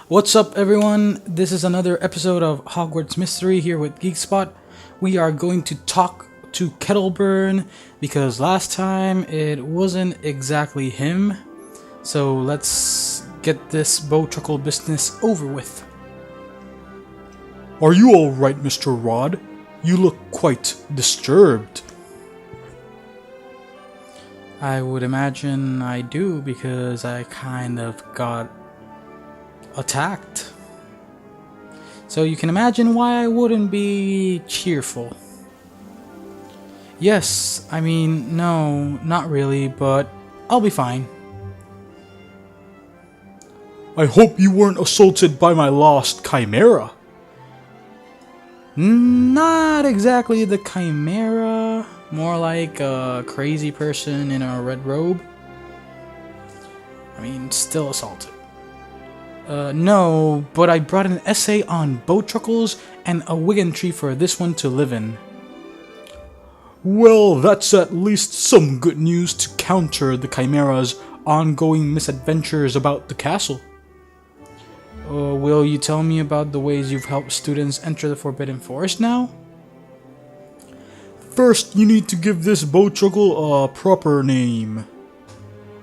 What's up, everyone? This is another episode of Hogwarts Mystery here with GeekSpot. We are going to talk to Kettleburn because last time it wasn't exactly him. So let's get this Bowtruckle business over with. Are you alright, Mr. Rod? You look quite disturbed. I would imagine I do because I kind of got attacked. So you can imagine why I wouldn't be cheerful. Yes, I mean, no, not really, but I'll be fine. I hope you weren't assaulted by my lost chimera. Not exactly the chimera, more like a crazy person in a red robe. I mean, still assaulted. No, but I brought an essay on Bowtruckles and a Wiggentree for this one to live in. Well, that's at least some good news to counter the chimera's ongoing misadventures about the castle. Will you tell me about the ways you've helped students enter the Forbidden Forest now? First, you need to give this Bowtruckle a proper name.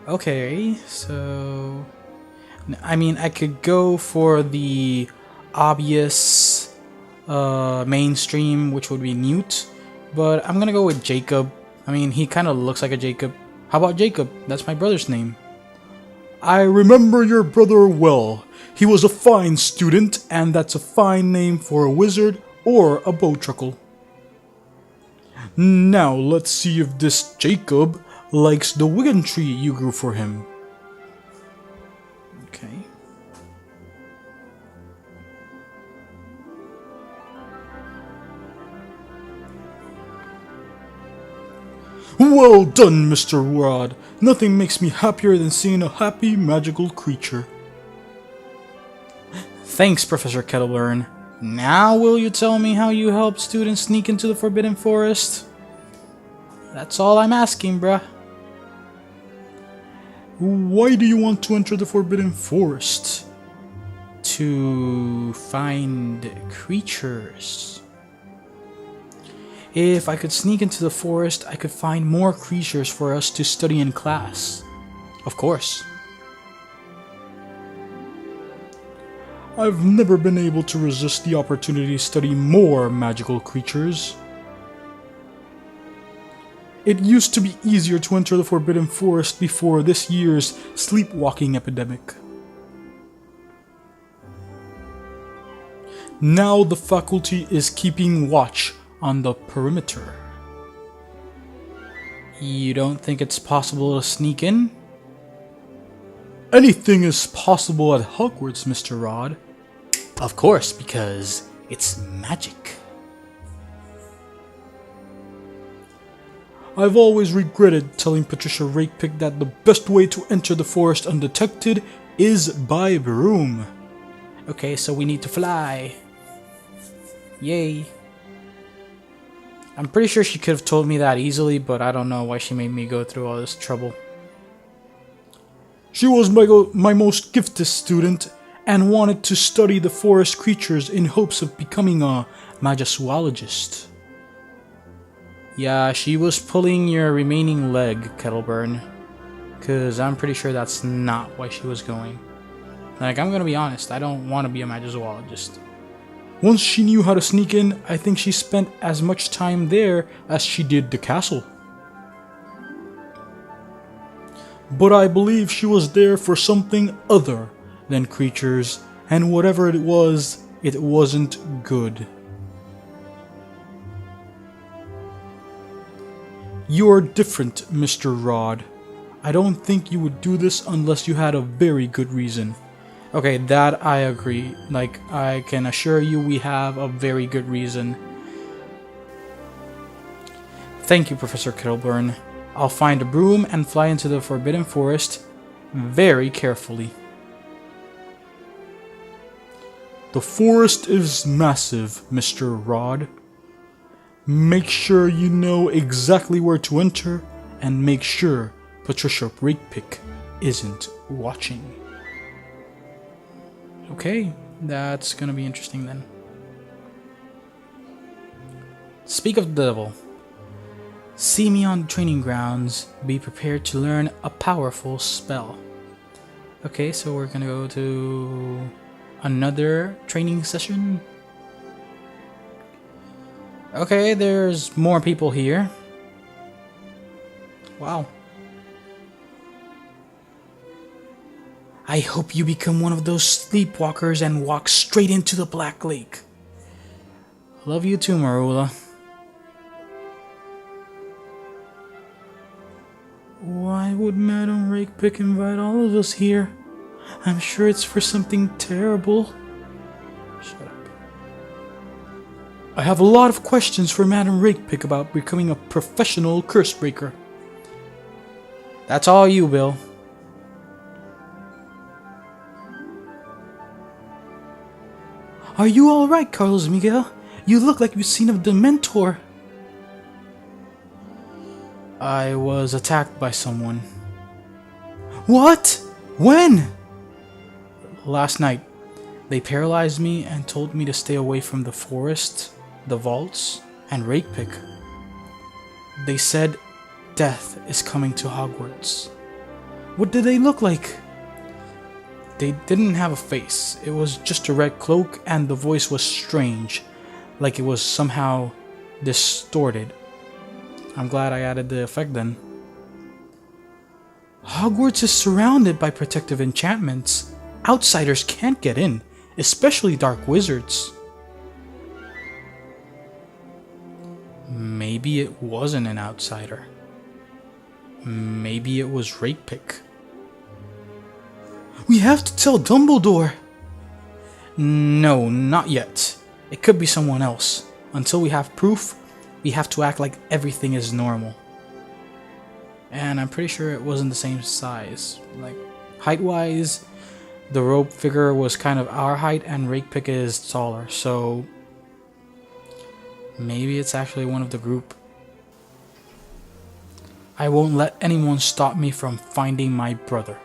Okay, so... I mean, I could go for the obvious mainstream, which would be Newt, but I'm gonna go with Jacob. I mean, he kind of looks like a Jacob. How about Jacob? That's my brother's name. I remember your brother well. He was a fine student, and that's a fine name for a wizard or a Bowtruckle. Now, let's see if this Jacob likes the Wiggentree you grew for him. Okay. Well done, Mr. Rod. Nothing makes me happier than seeing a happy, magical creature. Thanks, Professor Kettleburn. Now will you tell me how you help students sneak into the Forbidden Forest? That's all I'm asking, bruh. Why do you want to enter the Forbidden Forest? To find creatures. If I could sneak into the forest, I could find more creatures for us to study in class. Of course. I've never been able to resist the opportunity to study more magical creatures. It used to be easier to enter the Forbidden Forest before this year's sleepwalking epidemic. Now the faculty is keeping watch on the perimeter. You don't think it's possible to sneak in? Anything is possible at Hogwarts, Mr. Rod. Of course, because it's magic. I've always regretted telling Patricia Rakepick that the best way to enter the forest undetected is by broom. Okay, so we need to fly. Yay. I'm pretty sure she could have told me that easily, but I don't know why she made me go through all this trouble. She was my most gifted student and wanted to study the forest creatures in hopes of becoming a magizoologist. Yeah, she was pulling your remaining leg, Kettleburn. Cause I'm pretty sure that's not why she was going. Like, I'm gonna be honest, I don't want to be a magizoologist. Once she knew how to sneak in, I think she spent as much time there as she did the castle. But I believe she was there for something other than creatures, and whatever it wasn't good. You're different, Mr. Rod. I don't think you would do this unless you had a very good reason. Okay, that I agree. Like, I can assure you we have a very good reason. Thank you, Professor Kettleburn. I'll find a broom and fly into the Forbidden Forest very carefully. The forest is massive, Mr. Rod. Make sure you know exactly where to enter, and make sure Patricia Rakepick isn't watching. Okay, that's gonna be interesting then. Speak of the devil. See me on the training grounds. Be prepared to learn a powerful spell. Okay, so we're gonna go to another training session. Okay, there's more people here. Wow. I hope you become one of those sleepwalkers and walk straight into the Black Lake. Love you too, Marula. Why would Madam Rakepick invite all of us here? I'm sure it's for something terrible. Shut up. I have a lot of questions for Madam Rakepick about becoming a professional Cursebreaker. That's all you, Bill. Are you alright, Carlos Miguel? You look like you've seen a Dementor. I was attacked by someone. What? When? Last night. They paralyzed me and told me to stay away from the forest, the vaults, and Rakepick. They said death is coming to Hogwarts. What did they look like? They didn't have a face. It was just a red cloak, and the voice was strange, like it was somehow distorted. I'm glad I added the effect then. Hogwarts is surrounded by protective enchantments. Outsiders can't get in, especially dark wizards. Maybe it wasn't an outsider. Maybe it was Rakepick. We have to tell Dumbledore! No, not yet. It could be someone else. Until we have proof, we have to act like everything is normal. And I'm pretty sure it wasn't the same size. Like, height-wise, the rope figure was kind of our height and Rakepick is taller, so maybe it's actually one of the group. I won't let anyone stop me from finding my brother.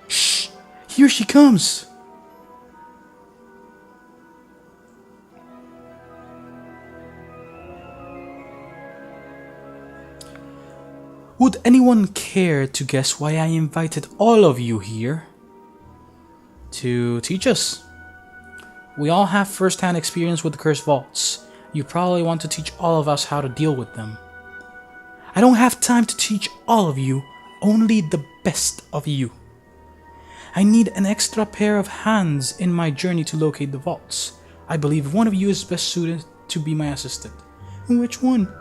Shh! Here she comes! Would anyone care to guess why I invited all of you here? To teach us. We all have first-hand experience with the cursed vaults. You probably want to teach all of us how to deal with them. I don't have time to teach all of you, only the best of you. I need an extra pair of hands in my journey to locate the vaults. I believe one of you is best suited to be my assistant. Which one?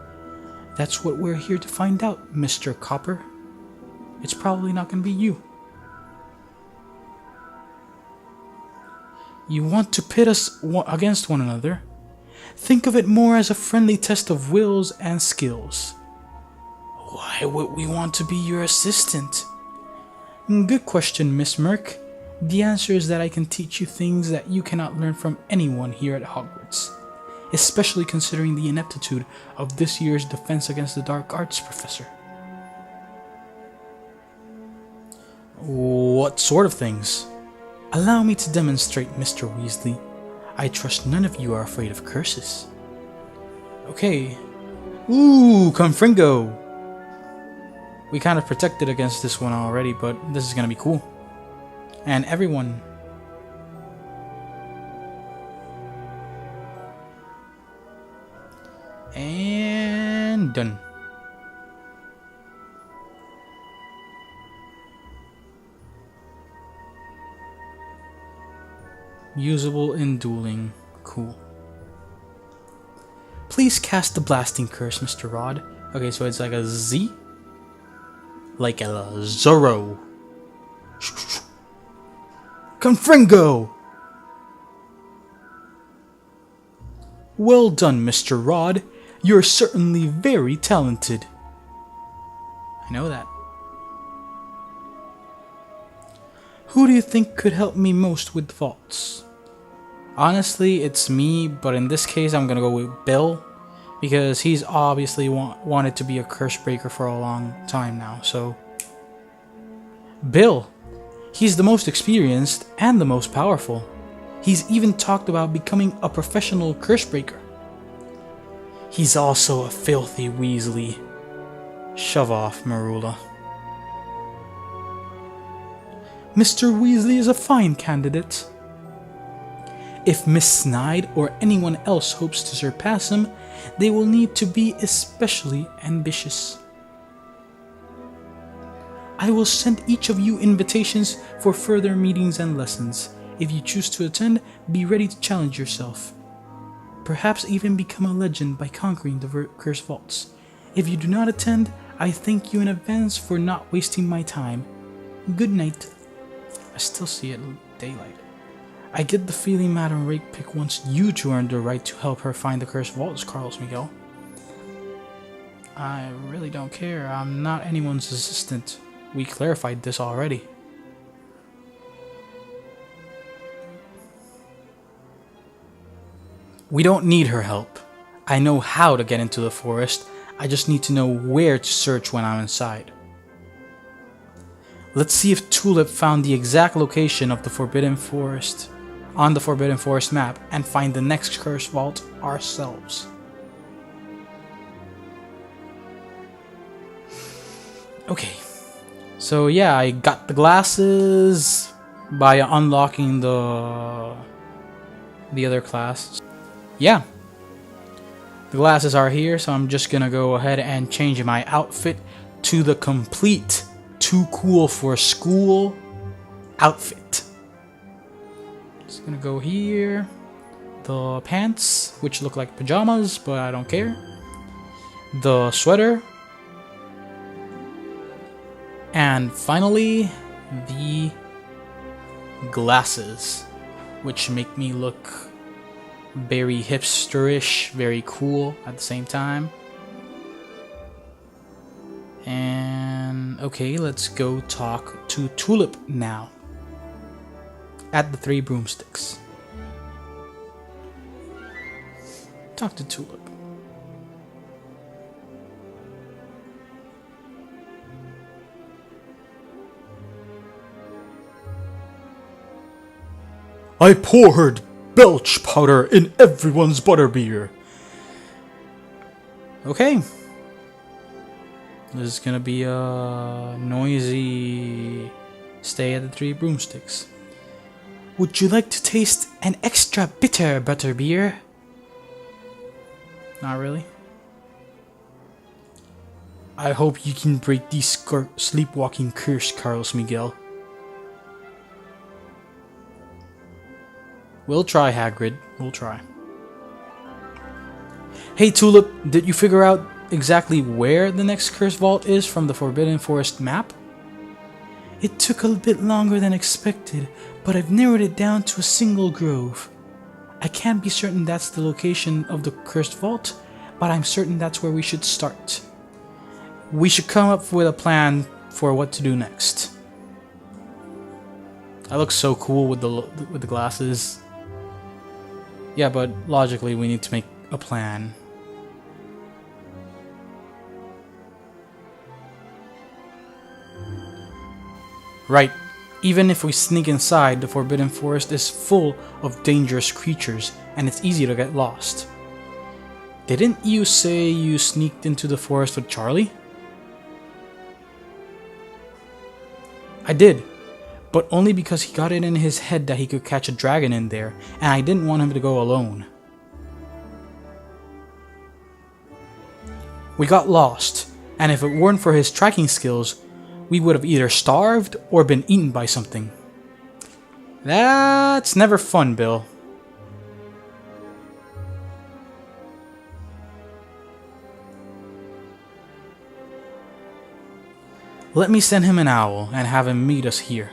That's what we're here to find out, Mr. Copper. It's probably not going to be you. You want to pit us against one another? Think of it more as a friendly test of wills and skills. Why would we want to be your assistant? Good question, Miss Merk. The answer is that I can teach you things that you cannot learn from anyone here at Hogwarts. Especially considering the ineptitude of this year's Defense Against the Dark Arts professor. What sort of things? Allow me to demonstrate, Mr. Weasley. I trust none of you are afraid of curses. Okay. Ooh, Confringo! We kind of protected against this one already, but this is gonna be cool. And everyone... And done. Usable in dueling. Cool. Please cast the blasting curse, Mr. Rod. Okay, so it's like a Z? Like a Zorro. Confringo! Well done, Mr. Rod. You're certainly very talented. I know that. Who do you think could help me most with the vaults? Honestly, it's me, but in this case I'm gonna go with Bill, because he's obviously wanted to be a Cursebreaker for a long time now, so... Bill! He's the most experienced and the most powerful. He's even talked about becoming a professional Cursebreaker. He's also a filthy Weasley. Shove off, Marula. Mr. Weasley is a fine candidate. If Miss Snide or anyone else hopes to surpass him, they will need to be especially ambitious. I will send each of you invitations for further meetings and lessons. If you choose to attend, be ready to challenge yourself. Perhaps even become a legend by conquering the Cursed Vaults. If you do not attend, I thank you in advance for not wasting my time. Good night. I still see it in daylight. I get the feeling Madame Rakepick wants you to earn the right to help her find the Cursed Vaults, Carlos Miguel. I really don't care. I'm not anyone's assistant. We clarified this already. We don't need her help. I know how to get into the forest. I just need to know where to search when I'm inside. Let's see if Tulip found the exact location of the Forbidden Forest on the Forbidden Forest map and find the next Cursed Vault ourselves. Okay, so yeah, I got the glasses by unlocking the other class. Yeah, the glasses are here, so I'm just gonna go ahead and change my outfit to the complete too cool for school outfit. Just gonna go here, the pants, which look like pajamas, but I don't care, the sweater, and finally the glasses, which make me look very hipsterish, very cool at the same time. And okay, let's go talk to Tulip now at the Three Broomsticks. Talk to Tulip. I poured belch powder in everyone's butterbeer. Okay. This is gonna be a noisy stay at the Three Broomsticks. Would you like to taste an extra bitter butterbeer? Not really. I hope you can break the sleepwalking curse, Carlos Miguel. We'll try, Hagrid. We'll try. Hey, Tulip, did you figure out exactly where the next Cursed Vault is from the Forbidden Forest map? It took a bit longer than expected, but I've narrowed it down to a single grove. I can't be certain that's the location of the Cursed Vault, but I'm certain that's where we should start. We should come up with a plan for what to do next. I look so cool with the glasses. Yeah, but logically we need to make a plan. Right, even if we sneak inside, the Forbidden Forest is full of dangerous creatures and it's easy to get lost. Didn't you say you sneaked into the forest with Charlie? I did, but only because he got it in his head that he could catch a dragon in there, and I didn't want him to go alone. We got lost, and if it weren't for his tracking skills, we would have either starved or been eaten by something. That's never fun, Bill. Let me send him an owl and have him meet us here.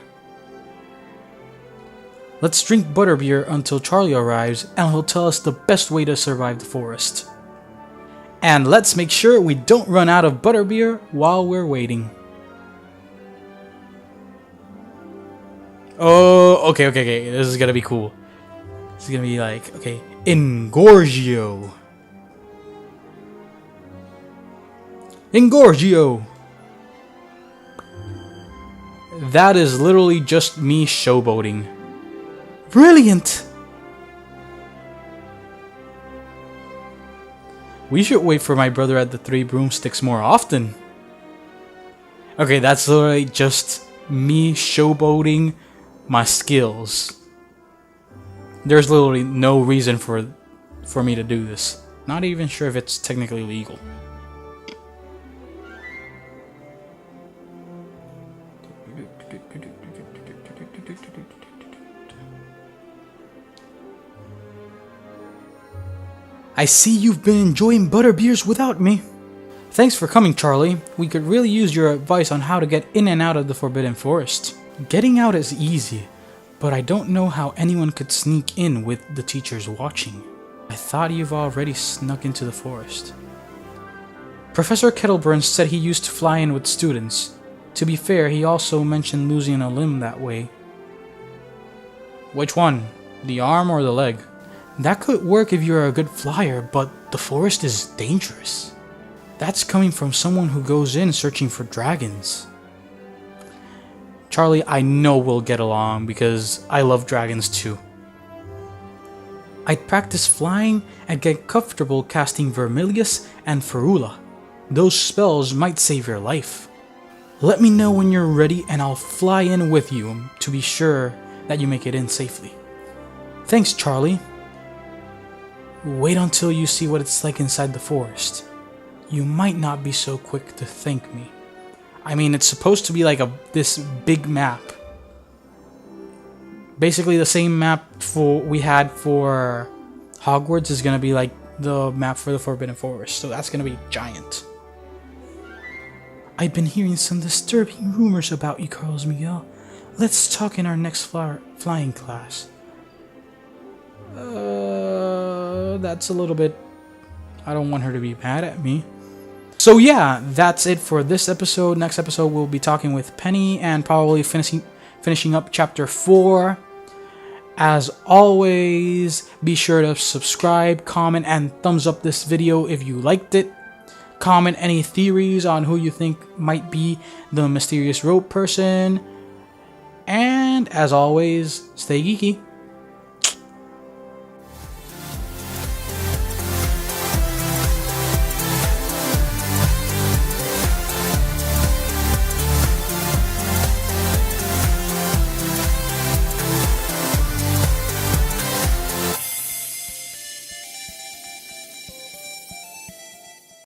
Let's drink butterbeer until Charlie arrives and he'll tell us the best way to survive the forest. And let's make sure we don't run out of butterbeer while we're waiting. Oh, okay. This is gonna be cool. This is gonna be like, okay, Engorgio. That is literally just me showboating. Brilliant! We should wait for my brother at the Three Broomsticks more often. Okay, that's literally just me showboating my skills. There's literally no reason for me to do this. Not even sure if it's technically legal. I see you've been enjoying butterbeers without me. Thanks for coming, Charlie. We could really use your advice on how to get in and out of the Forbidden Forest. Getting out is easy, but I don't know how anyone could sneak in with the teachers watching. I thought you've already snuck into the forest. Professor Kettleburn said he used to fly in with students. To be fair, he also mentioned losing a limb that way. Which one? The arm or the leg? That could work if you're a good flyer, but the forest is dangerous. That's coming from someone who goes in searching for dragons. Charlie, I know we'll get along because I love dragons too. I'd practice flying and get comfortable casting Vermilius and Ferula. Those spells might save your life. Let me know when you're ready and I'll fly in with you to be sure that you make it in safely. Thanks, Charlie. Wait until you see what it's like inside the forest. You might not be so quick to thank me. I mean, it's supposed to be like this big map. Basically, the same map we had for Hogwarts is gonna be like the map for the Forbidden Forest, so that's gonna be giant. I've been hearing some disturbing rumors about you, Carlos Miguel. Let's talk in our next flying class. That's a little bit... I don't want her to be mad at me. So yeah, that's it for this episode. Next episode, we'll be talking with Penny and probably finishing up Chapter 4. As always, be sure to subscribe, comment, and thumbs up this video if you liked it. Comment any theories on who you think might be the mysterious rope person. And as always, stay geeky.